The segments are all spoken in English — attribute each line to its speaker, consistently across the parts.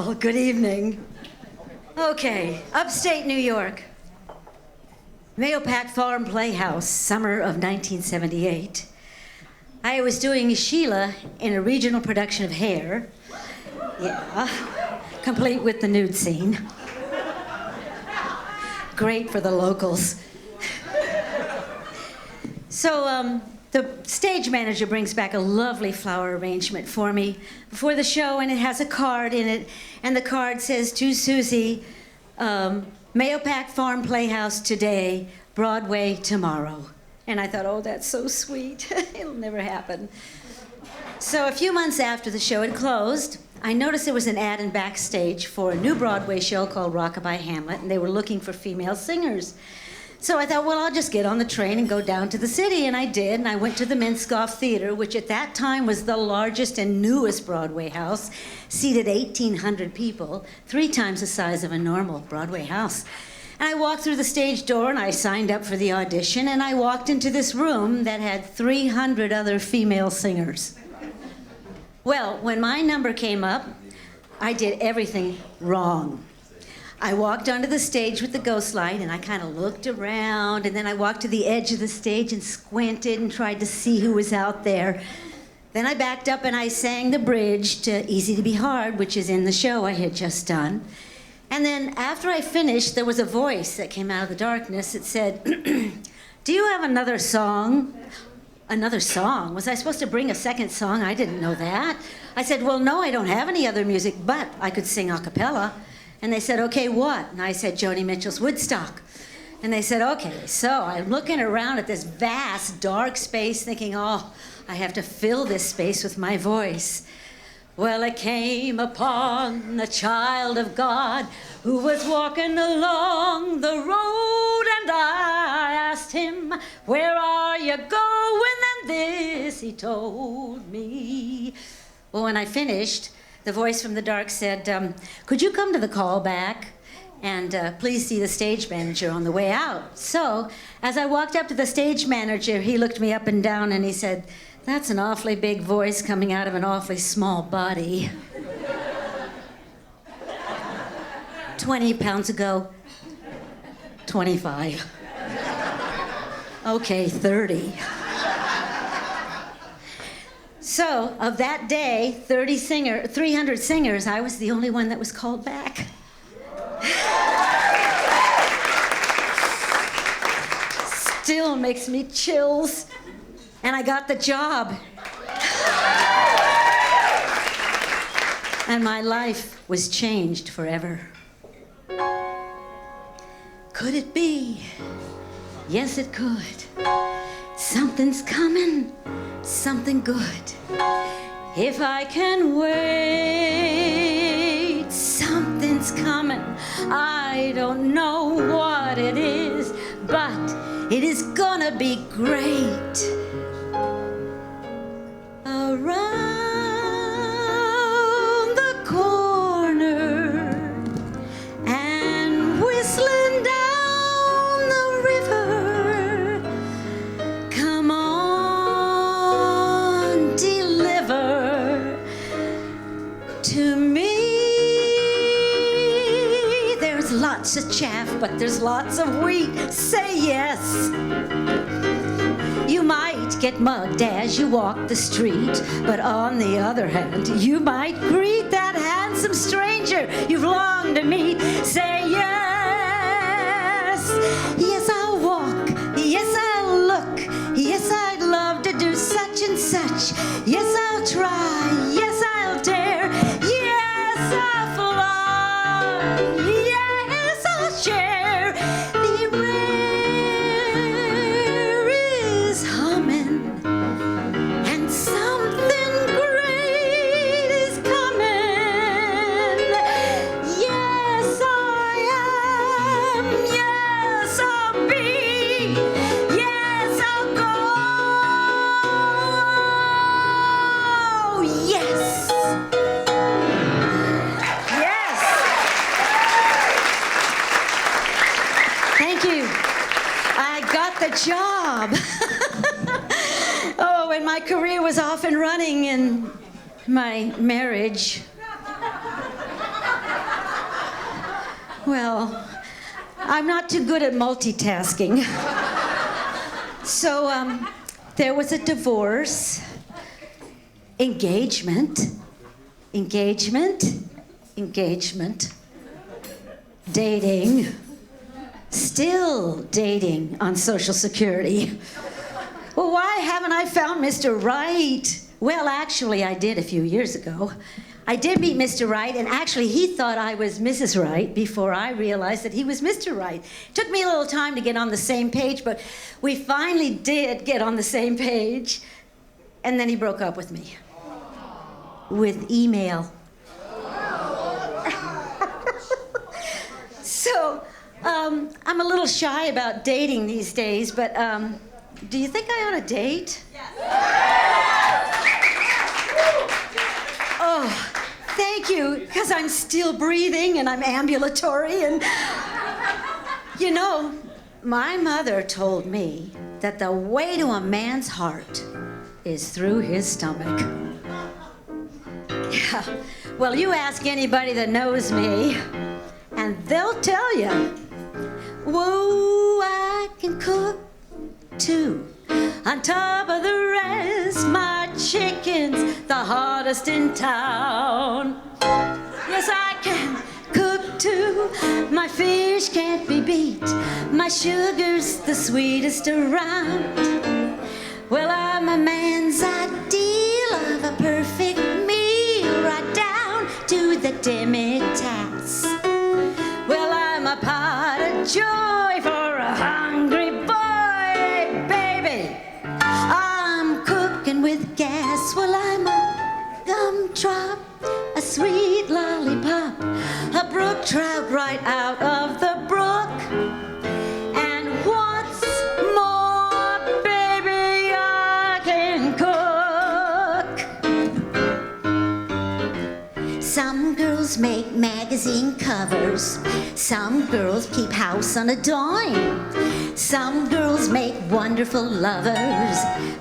Speaker 1: Well, good evening. Okay, upstate New York. Mahopac Farm Playhouse, summer of 1978. I was doing Sheila in a regional production of Hair. Yeah, complete with the nude scene. Great for the locals. So, the stage manager brings back a lovely flower arrangement for me before the show, and it has a card in it, and the card says, to Susie, Mahopac Farm Playhouse today, Broadway tomorrow. And I thought, oh, that's so sweet. It'll never happen. So a few months after the show had closed, I noticed there was an ad in Backstage for a new Broadway show called Rockabye Hamlet, and they were looking for female singers. So I thought, well, I'll just get on the train and go down to the city, and I did, and I went to the Minskoff Theater, which at that time was the largest and newest Broadway house, seated 1,800 people, 3 times the size of a normal Broadway house. And I walked through the stage door, and I signed up for the audition, and I walked into this room that had 300 other female singers. Well, when my number came up, I did everything wrong. I walked onto the stage with the ghost light, and I kind of looked around, and then I walked to the edge of the stage and squinted and tried to see who was out there. Then I backed up and I sang the bridge to Easy to Be Hard, which is in the show I had just done. And then after I finished, there was a voice that came out of the darkness. It said, do you have another song? Another song? Was I supposed to bring a second song? I didn't know that. I said, well, no, I don't have any other music, but I could sing a cappella. And they said, okay, what? And I said, Joni Mitchell's Woodstock. And they said, okay. So I'm looking around at this vast, dark space thinking, oh, I have to fill this space with my voice. Well, it came upon the child of God who was walking along the road, and I asked him, where are you going? And this he told me. Well, when I finished, the voice from the dark said, could you come to the callback and please see the stage manager on the way out? So as I walked up to the stage manager, he looked me up and down and he said, that's an awfully big voice coming out of an awfully small body. 20 pounds ago, 25. Okay, 30. So, of that day, 300 singers, I was the only one that was called back. Still makes me chills. And I got the job. And my life was changed forever. Could it be? Yes, it could. Something's coming. Something good. If I can wait, something's coming. I don't know what it is, but it is gonna be great. Around the corner and whistling down the river. Come on, deliver to me. There's lots of chaff, but there's lots of wheat. Say yes. You might get mugged as you walk the street, but on the other hand, you might greet that handsome stranger you've longed to meet. Say yes. Yes, I'll walk. Yes, I'll look. Yes, I'd love to do such and such. Yes, I'll try. Yes, I'll dare. Yes, I'll fly. Yes, I'll share. The air is humming, and something great is coming. Yes, I am. Yes, I'll be. Yes, I'll go. Yes. Yes. Thank you. I got the job. Oh, and my career was off and running in my marriage. Well, I'm not too good at multitasking. So, there was a divorce, engagement, dating, still dating on Social Security. Well, why haven't I found Mr. Right? Well, actually, I did a few years ago. I did meet Mr. Right, and actually, he thought I was Mrs. Right before I realized that he was Mr. Right. It took me a little time to get on the same page, but we finally did get on the same page, and then he broke up with me. With email. So, I'm a little shy about dating these days, but do you think I ought to date? Oh, thank you, because I'm still breathing and I'm ambulatory and... You know, my mother told me that the way to a man's heart is through his stomach. Yeah, well, you ask anybody that knows me, and they'll tell you, whoa, I can cook too. On top of the rest, my chicken's the hardest in town. Yes, I can cook too. My fish can't be beat. My sugar's the sweetest around. Well, I'm a man's ideal of a perfect meal, right down to the demi-tasse. Well, I'm a pot of joy for a hungry boy, baby. I'm cooking with gas. Well, I'm a gumdrop, a sweet lollipop, a brook trout right out of the brook. And what's more, baby, I can cook. Some girls make magazine covers. Some girls keep house on a dime. Some girls make wonderful lovers.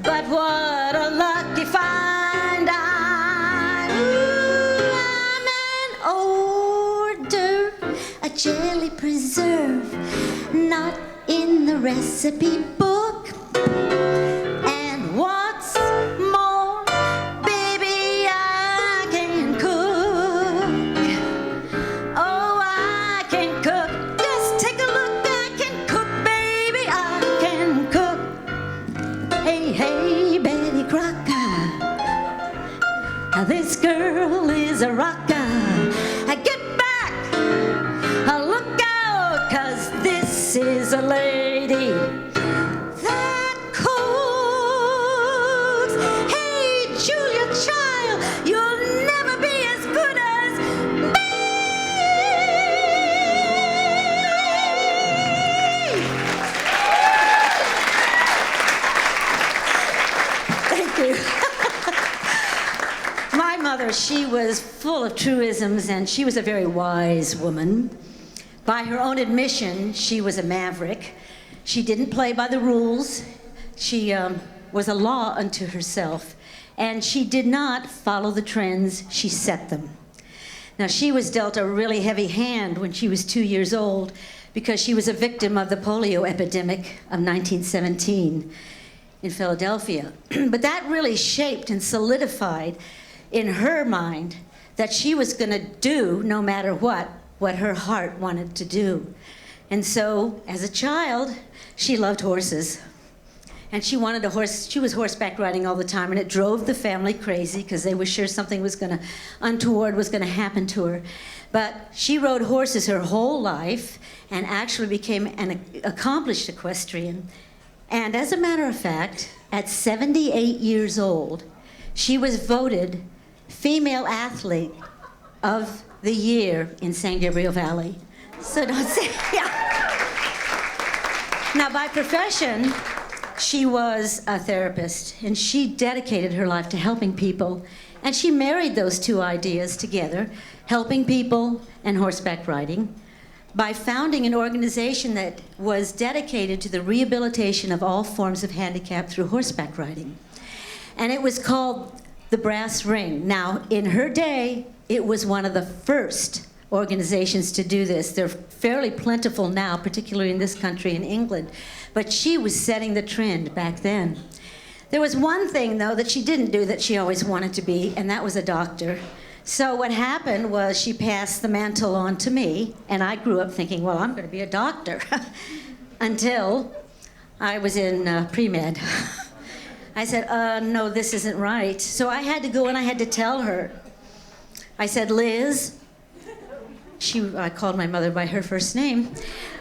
Speaker 1: But what a lucky find I'm. Ooh, I'm an order, a jelly preserve, not in the recipe book. And what's more, baby, I can cook. Oh, I can cook. Just take a look, I can cook, baby, I can cook. Hey, hey, Betty Crocker, this girl is a rocker. Get back, look out, 'cause this is a lady that cooks. Hey, Julia Child, you'll never be as good as me. Thank you. My mother, she was full of truisms, and she was a very wise woman. By her own admission, she was a maverick. She didn't play by the rules. She was a law unto herself, and she did not follow the trends, she set them. Now, she was dealt a really heavy hand when she was 2 years old because she was a victim of the polio epidemic of 1917 in Philadelphia. But that really shaped and solidified in her mind that she was going to do, no matter what her heart wanted to do. And so, as a child, she loved horses. And she wanted a horse. She was horseback riding all the time, and it drove the family crazy because they were sure something untoward was going to happen to her. But she rode horses her whole life and actually became an accomplished equestrian. And as a matter of fact, at 78 years old, she was voted Female Athlete of the Year in San Gabriel Valley. So don't say, yeah. Now, by profession, she was a therapist, and she dedicated her life to helping people. And she married those two ideas together, helping people and horseback riding, by founding an organization that was dedicated to the rehabilitation of all forms of handicap through horseback riding. And it was called the Brass Ring. Now, in her day, it was one of the first organizations to do this. They're fairly plentiful now, particularly in this country, in England. But she was setting the trend back then. There was one thing, though, that she didn't do that she always wanted to be, and that was a doctor. So what happened was she passed the mantle on to me, and I grew up thinking, well, I'm going to be a doctor, until I was in pre-med. I said, no, this isn't right. So I had to go and I had to tell her. I said, Liz, I called my mother by her first name.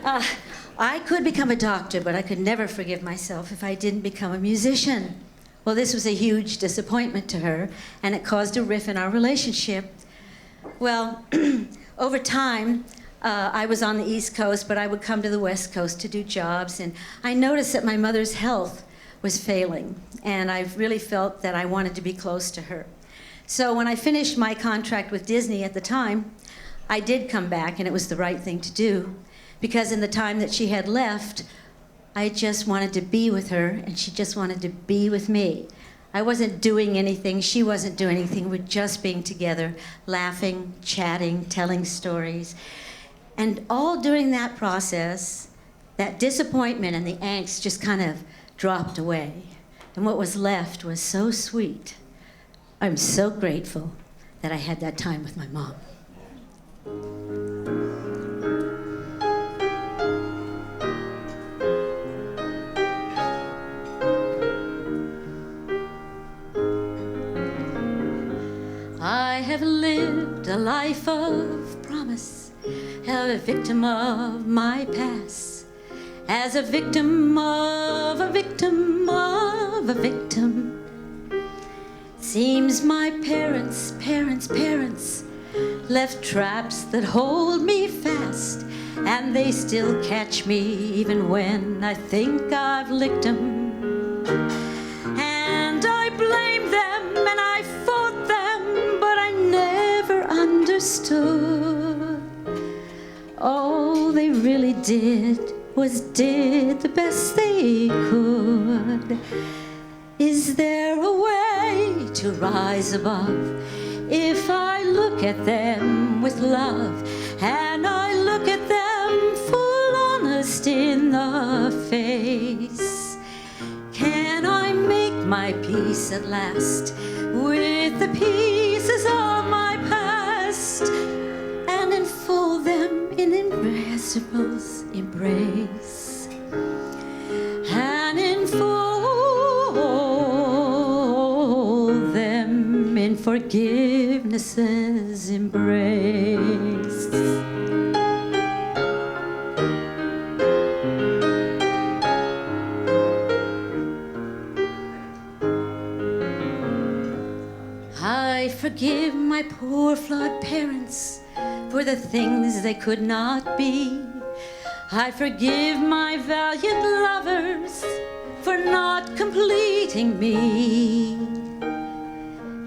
Speaker 1: I could become a doctor, but I could never forgive myself if I didn't become a musician. Well, this was a huge disappointment to her, and it caused a rift in our relationship. Well, over time, I was on the East Coast, but I would come to the West Coast to do jobs, and I noticed that my mother's health was failing, and I really felt that I wanted to be close to her. So when I finished my contract with Disney at the time, I did come back, and it was the right thing to do, because in the time that she had left, I just wanted to be with her, and she just wanted to be with me. I wasn't doing anything, she wasn't doing anything, we're just being together, laughing, chatting, telling stories. And all during that process, that disappointment and the angst just kind of dropped away. And what was left was so sweet. I'm so grateful that I had that time with my mom. I have lived a life of promise, a victim of my past, as a victim of a victim of a victim. Seems my parents left traps that hold me fast, and they still catch me even when I think I've licked 'em. And I blame them and I fought them, but I never understood. All they really did was did the best they could. Is there a way to rise above if I look at them with love, and I look at them full honest in the face? Can I make my peace at last with the pieces of my past, and enfold them in Impossible's embrace, and enfold them in forgiveness's embrace? I forgive my poor flawed parents for the things they could not be. I forgive my valiant lovers for not completing me.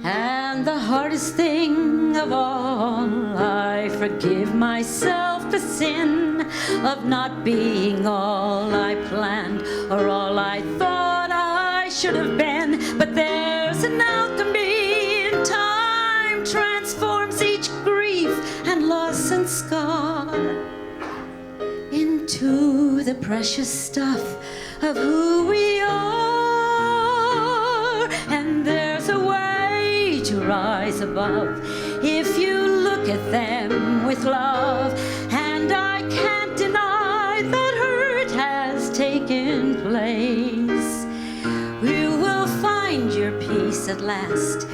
Speaker 1: And the hardest thing of all, I forgive myself the sin of not being all I planned or all I thought I should have been. But there's an alchemy in time, transforms each grief and loss and scar into the precious stuff of who we are. And there's a way to rise above if you look at them with love. And I can't deny that hurt has taken place. You will find your peace at last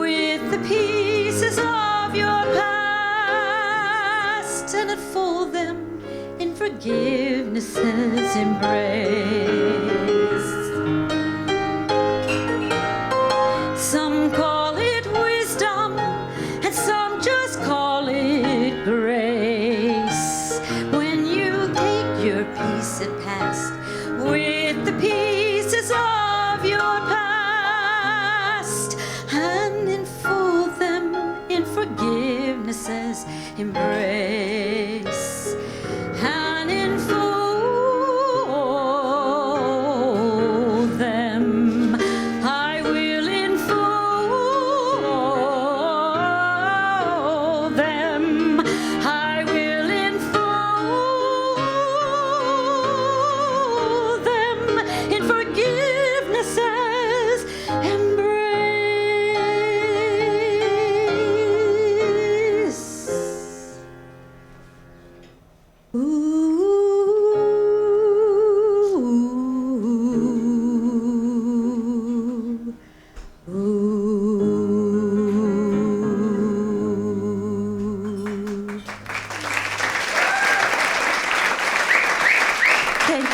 Speaker 1: with the pieces of your past, and unfold them in forgiveness's embrace. Some call it wisdom, and some just call it grace. When you take your peace at past with the pieces of your past, and enfold them in forgiveness's embrace, and enfold them. I will enfold them. I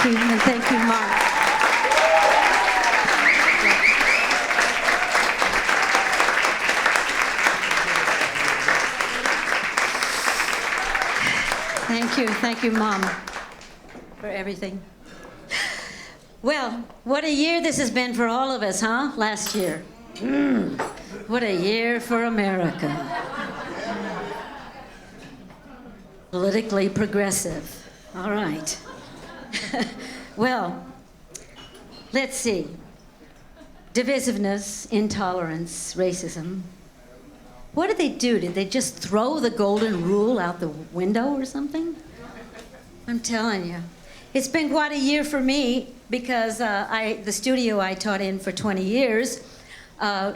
Speaker 1: Thank you, and thank you, Mom. Thank you, Mom, for everything. Well, what a year this has been for all of us, huh? Last year. What a year for America. Politically progressive. All right. Well, let's see. Divisiveness, intolerance, racism. What did they do? Did they just throw the golden rule out the window or something? I'm telling you. It's been quite a year for me because the studio I taught in for 20 years,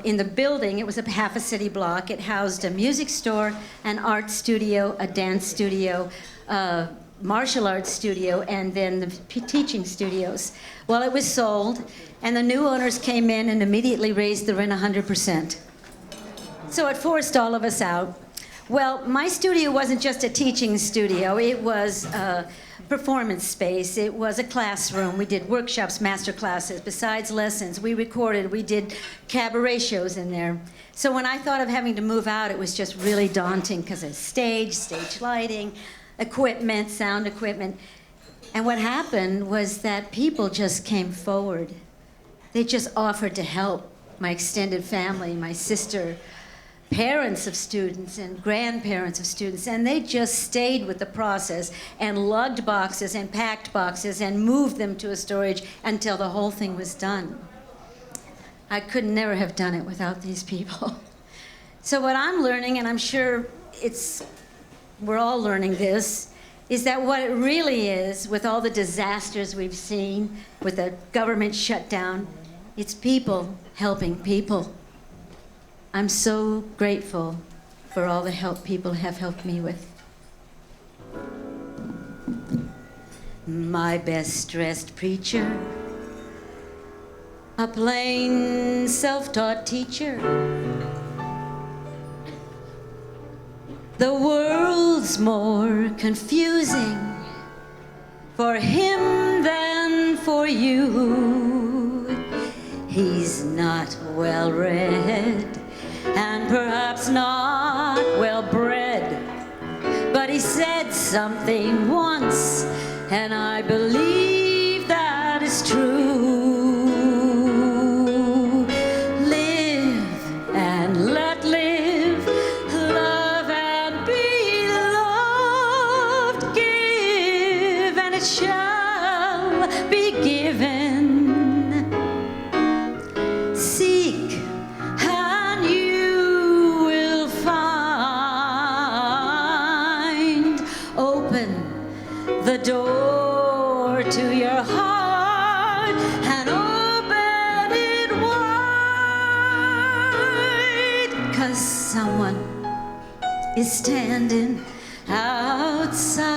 Speaker 1: in the building, it was a half a city block. It housed a music store, an art studio, a dance studio, martial arts studio, and then the teaching studios. Well, it was sold, and the new owners came in and immediately raised the rent 100%. So it forced all of us out. Well, my studio wasn't just a teaching studio. It was a performance space. It was a classroom. We did workshops, master classes. Besides lessons, we recorded. We did cabaret shows in there. So when I thought of having to move out, it was just really daunting because of stage lighting, equipment, sound equipment. And what happened was that people just came forward. They just offered to help. My extended family, my sister, parents of students and grandparents of students, and they just stayed with the process and lugged boxes and packed boxes and moved them to a storage until the whole thing was done. I could never have done it without these people. So what I'm learning, and I'm sure we're all learning this, is that what it really is, with all the disasters we've seen, with the government shutdown, it's people helping people. I'm so grateful for all the help people have helped me with. My best dressed preacher, a plain self-taught teacher. The world's more confusing for him than for you. He's not well read and perhaps not well bred, but he said something once, and I believe that is true. Live and let live, love and be loved, give and it shall be given. Seek and you will find. Open the door to your heart and open it wide, 'cause someone is standing outside.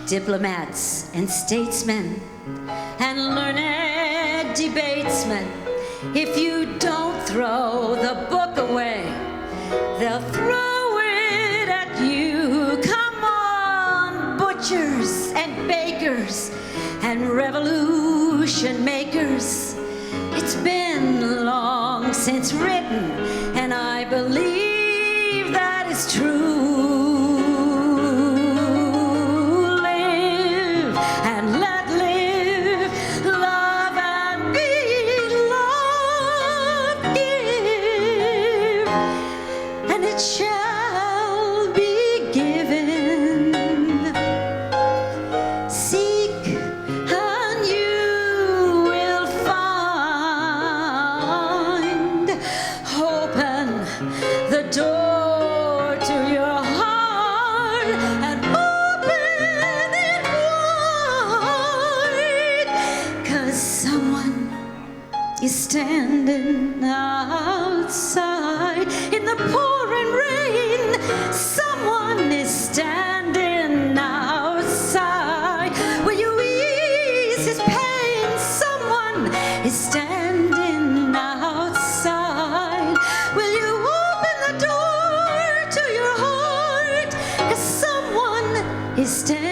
Speaker 1: Diplomats and statesmen and learned debatesmen, if you don't throw the book away, they'll throw it at you. Come on, butchers and bakers and revolution makers. It's been long since written, and I believe that is true. Standing outside in the pouring rain, someone is standing outside. Will you ease his pain? Someone is standing outside. Will you open the door to your They stand